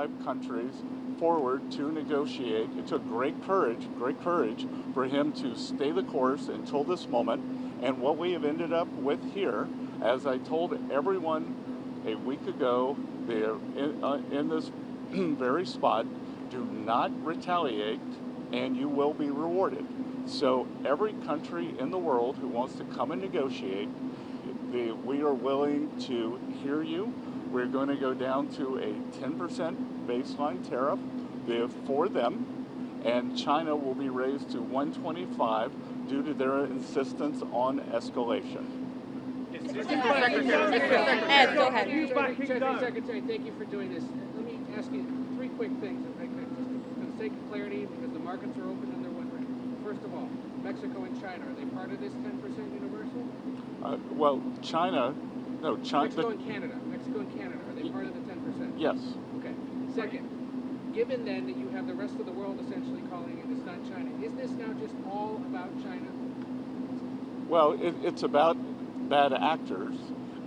countries forward to negotiate. It took great courage for him to stay the course until this moment. And what we have ended up with here, as I told everyone a week ago, they're in this very spot, do not retaliate and you will be rewarded. So every country in the world who wants to come and negotiate, we are willing to hear you. We're going to go down to a 10% baseline tariff for them, and China will be raised to 125 due to their insistence on escalation. Ed, go ahead. Treasury Secretary, thank you for doing this. Let me ask you three quick things, if I could, just for the sake of clarity, because the markets are open and they're wondering. First of all, Mexico and China, are they part of this 10% universal? Well, China, no, China. Mexico and Canada, are they part of the 10%? Yes. Okay. Second, given then that you have the rest of the world essentially calling it, it's not China, is this now just all about China? Well, it's about bad actors,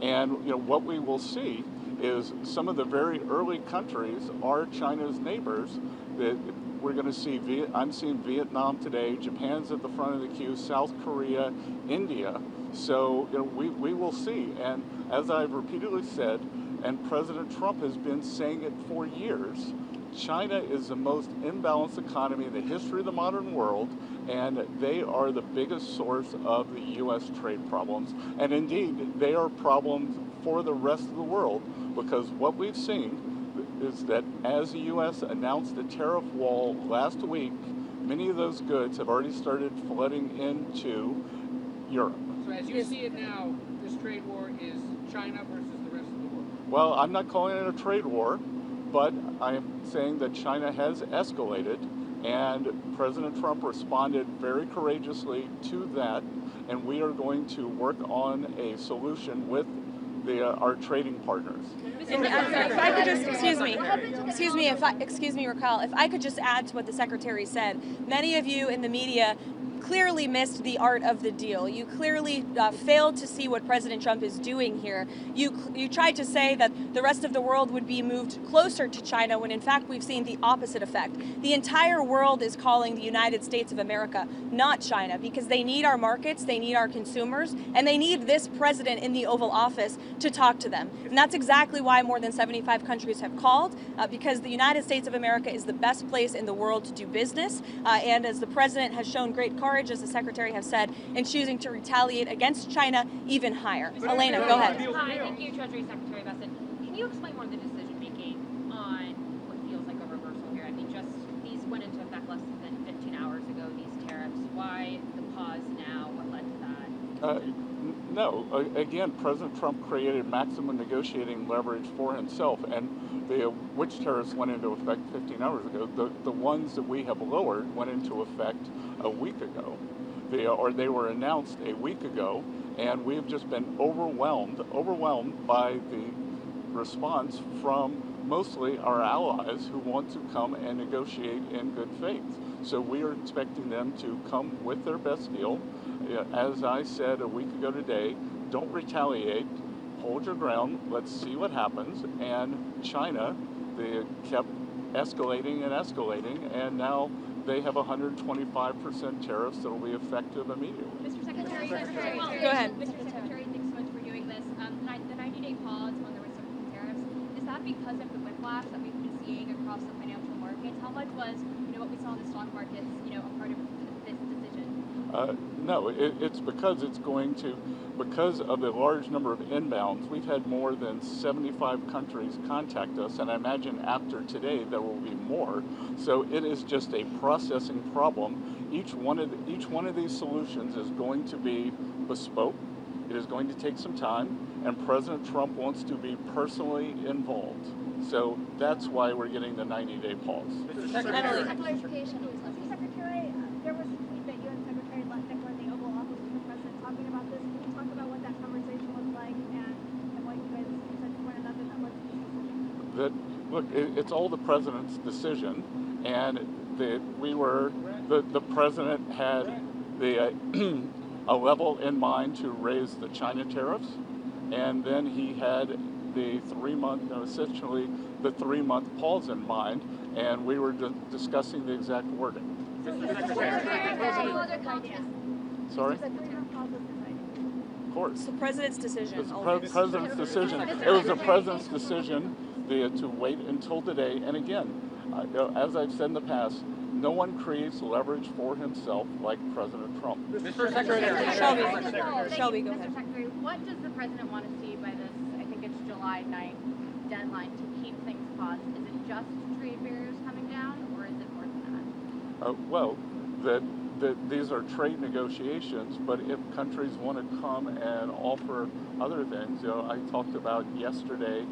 and what we will see is some of the very early countries are China's neighbors. That we're going to see. I'm seeing Vietnam today. Japan's at the front of the queue. South Korea, India. So we will see. And as I've repeatedly said, and President Trump has been saying it for years, China is the most imbalanced economy in the history of the modern world, and they are the biggest source of the U.S. trade problems. And indeed, they are problems for the rest of the world, because what we've seen is that as the U.S. announced a tariff wall last week, many of those goods have already started flooding into Europe. So as you see it now, this trade war is China versus the rest of the world? Well, I'm not calling it a trade war, but I am saying that China has escalated, and President Trump responded very courageously to that, and we are going to work on a solution with our trading partners. And if I could just, excuse me, Raquel, if I could just add to what the Secretary said. Many of you in the media clearly missed the art of the deal. You clearly failed to see what President Trump is doing here. You tried to say that the rest of the world would be moved closer to China when in fact we've seen the opposite effect. The entire world is calling the United States of America, not China, because they need our markets, they need our consumers, and they need this president in the Oval Office to talk to them. And that's exactly why more than 75 countries have called, because the United States of America is the best place in the world to do business. And as the president has shown great courage, as the Secretary has said, in choosing to retaliate against China even higher. Elena, go ahead. Hi, thank you, Treasury Secretary Bessent. Can you explain more of the decision-making on what feels like a reversal here? I mean, just these went into effect less than 15 hours ago, these tariffs. Why the pause now? What led to that? No, again, President Trump created maximum negotiating leverage for himself, and which tariffs went into effect 15 hours ago. The ones that we have lowered went into effect a week ago. They were announced a week ago, and we've just been overwhelmed by the response from mostly our allies who want to come and negotiate in good faith. So we are expecting them to come with their best deal. As I said a week ago today, don't retaliate, hold your ground, let's see what happens. And China, they kept escalating, and now they have 125% tariffs that will be effective immediately. Mr. Secretary, Go ahead. Mr. Secretary, thanks so much for doing this. The 90-day pause on the reciprocal tariffs, is that because of the whiplash that we've been seeing across the financial markets? How much was, what we saw in the stock markets, a part of this decision? No, it's because because of the large number of inbounds. We've had more than 75 countries contact us, and I imagine after today there will be more. So it is just a processing problem. Each one of these solutions is going to be bespoke. It is going to take some time, and President Trump wants to be personally involved. So that's why we're getting the 90-day pause. Emily. Clarification. Mr. Secretary, there was a tweet that you and Secretary Bessent were in the Oval Office with the President talking about this. Can you talk about what that conversation was like and what you guys said to one another that led to this decision? Look, it's all the President's decision, and the President had a level in mind to raise the China tariffs, and then he had the 3-month, essentially the 3-month pause in mind, and we were discussing the exact wording. Sorry? Of course. It's the president's decision. It's the president's decision. It was the president's decision to wait until today. And again, as I've said in the past, no one creates leverage for himself like President Trump. Mr. Secretary. Shelby, go ahead. Mr. Secretary, what does the president want to see by this, I think it's July 9th deadline to keep things paused? Is it just trade barriers coming down, or is it more than that? Well, these are trade negotiations, but if countries want to come and offer other things, I talked about yesterday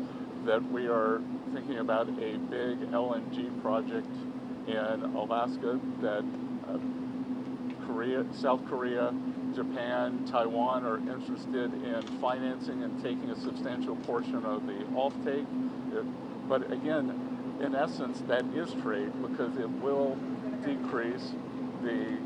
that we are thinking about a big LNG project in Alaska that South Korea, Japan, Taiwan are interested in financing and taking a substantial portion of the offtake. But again, in essence, that is trade because it will decrease the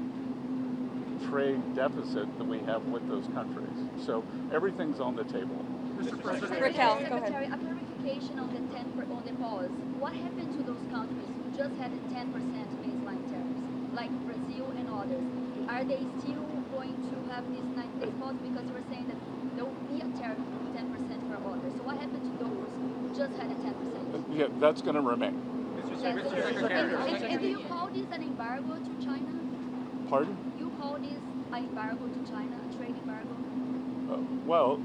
trade deficit that we have with those countries. So everything's on the table. Raquel, go ahead. Secretary, a clarification on the pause. What happened to those countries who just had 10% baseline tariffs, like Brazil and others? Are they still going to have this 90 days pause? Because you were saying that there will be a tariff of 10% for others. So what happened to those who just had a 10%? Yeah, that's going to remain. And do you call this an embargo to China? Pardon? You call this an embargo to China, a trade embargo? Well,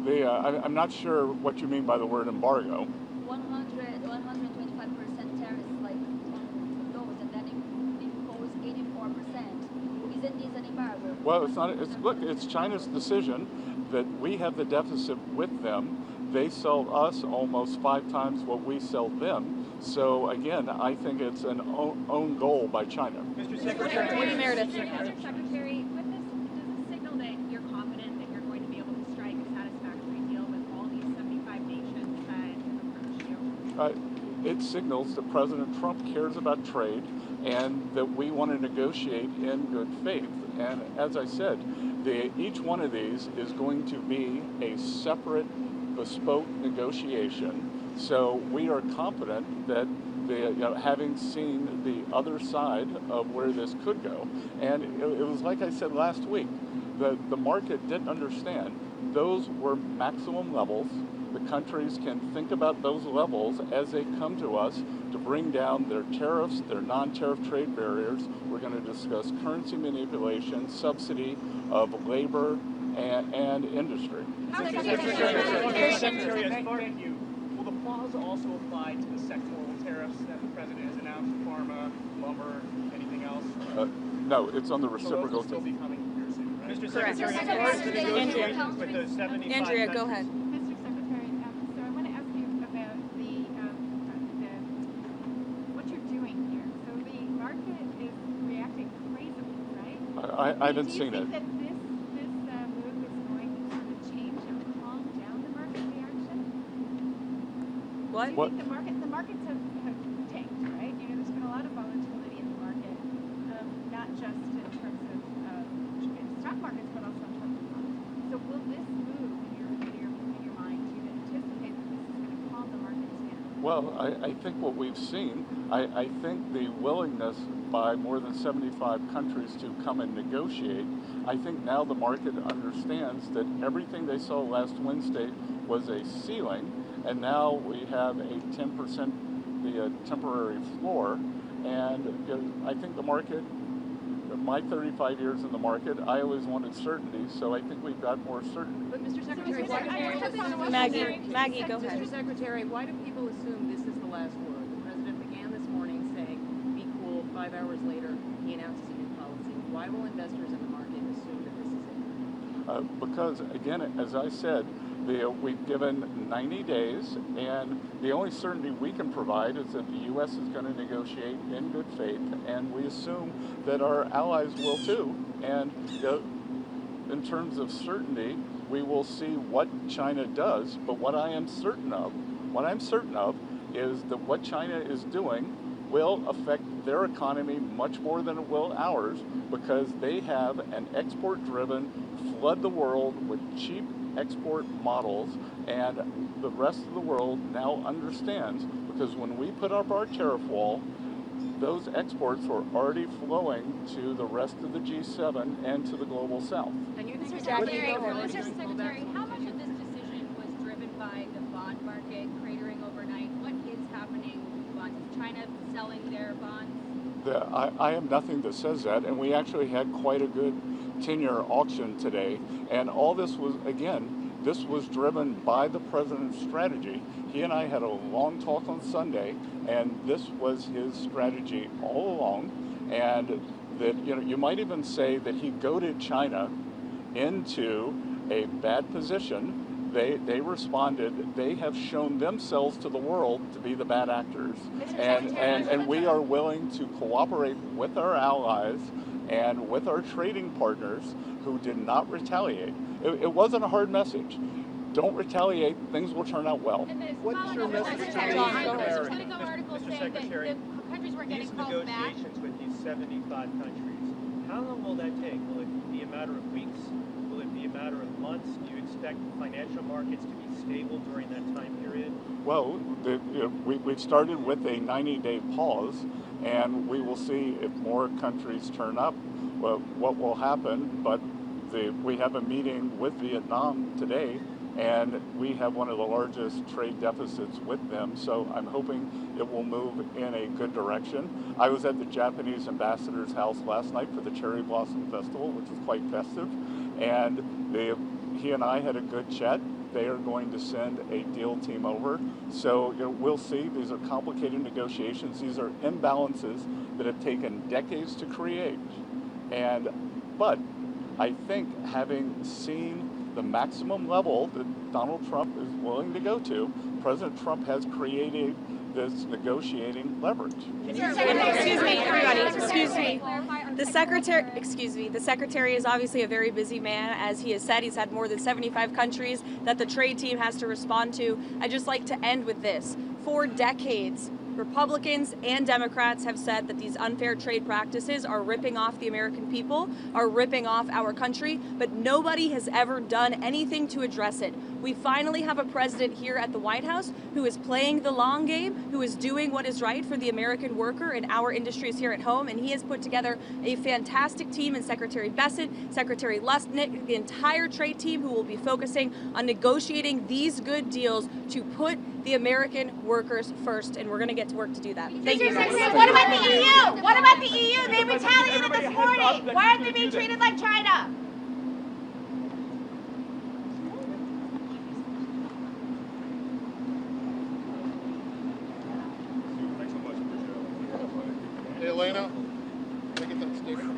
I'm not sure what you mean by the word embargo. 125% tariffs, like on those, and then it impose 84%. Isn't this an embargo? Well, it's not. It's China's decision that we have the deficit with them. They sell us almost 5 times what we sell them. So again, I think it's an own goal by China. Mr. Secretary. Meredith. Mr. Secretary, with this, does this signal that you're confident that you're going to be able to strike a satisfactory deal with all these 75 nations that have approached you? It signals that President Trump cares about trade and that we want to negotiate in good faith. And as I said, each one of these is going to be a separate, bespoke negotiation. So we are confident that having seen the other side of where this could go, and it was like I said last week, the market didn't understand. Those were maximum levels. The countries can think about those levels as they come to us to bring down their tariffs, their non-tariff trade barriers. We're going to discuss currency manipulation, subsidy of labor, and industry. Secretary, as far as you, will the pause also apply to the sectoral tariffs that the president has announced, pharma, lumber, anything else? No, it's on the reciprocal. So those will still be coming here soon, right? Mr. Correct. Secretary, as far as the negotiations with the 75 Andrea, go countries, ahead. Mr. Secretary, so I want to ask you about what you're doing here. So the market is reacting crazily, right? I haven't seen it. Do you think that this move is going to sort of change or calm down the market reaction? What? Do you think the markets have tanked, right? There's been a lot of volatility in the market, not just in terms of stock markets, but also in terms of bonds. So will this move, in your mind, do you anticipate that this is going to calm the markets down? Well, I think what we've seen, I think the willingness by more than 75 countries to come and negotiate, I think now the market understands that everything they saw last Wednesday was a ceiling, and now we have a 10% temporary floor, and I think the market, my 35 years in the market, I always wanted certainty, so I think we've got more certainty. But Mr. Secretary, Maggie, go ahead. Mr. Secretary, why do people assume this is the last word? The president began this morning saying, be cool. 5 hours later, he announces a new policy. Why will investors in the market assume that this is it? Because, again, as I said, we've given 90 days, and the only certainty we can provide is that the U.S. is going to negotiate in good faith, and we assume that our allies will too. And in terms of certainty, we will see what China does. But what I'm certain of is that what China is doing will affect their economy much more than it will ours, because they have an export-driven, flood the world with cheap export models, and the rest of the world now understands because when we put up our tariff wall, those exports were already flowing to the rest of the G7 and to the global south. And you think Mr. Jackie, Secretary, go ahead. Mr. Secretary, how much of this decision was driven by the bond market cratering overnight? What is happening with bonds? Is China selling their bonds? I have nothing that says that, and we actually had quite a good 10-year auction today, and all this was, again, this was driven by the president's strategy. He and I had a long talk on Sunday, and this was his strategy all along, and that, you know, you might even say that he goaded China into a bad position. They responded. They have shown themselves to the world to be the bad actors, and we are willing to cooperate with our allies and with our trading partners who did not retaliate. It wasn't a hard message. Don't retaliate. Things will turn out well. What's your message to the Politico article Mr. saying that Secretary, the countries were these getting called back. negotiations with these 75 countries, how long will that take? Will it be a matter of weeks? Will it be a matter of months? Do you expect financial markets to be stable during that time period? Well, we've started with a 90-day pause, and we will see if more countries turn up, what will happen. But we have a meeting with Vietnam today, and we have one of the largest trade deficits with them, so I'm hoping it will move in a good direction. I was at the Japanese ambassador's house last night for the Cherry Blossom Festival, which was quite festive, and he and I had a good chat. They are going to send a deal team over. So we'll see. These are complicated negotiations. These are imbalances that have taken decades to create. But I think having seen the maximum level that Donald Trump is willing to go to, President Trump has created this negotiating leverage. Excuse me, everybody. Excuse me. The secretary is obviously a very busy man. As he has said, he's had more than 75 countries that the trade team has to respond to. I'd just like to end with this. For decades, Republicans and Democrats have said that these unfair trade practices are ripping off the American people, are ripping off our country, but nobody has ever done anything to address it. We finally have a president here at the White House who is playing the long game, who is doing what is right for the American worker and our industries here at home, and he has put together a fantastic team in Secretary Bessent, Secretary Lustnick, the entire trade team who will be focusing on negotiating these good deals to put the American workers first, and we're going to get to work to do that. Thank you. What about the EU? What about the EU? They retaliated this morning. Why aren't they being treated like China? Hey, Elena, can I get that statement?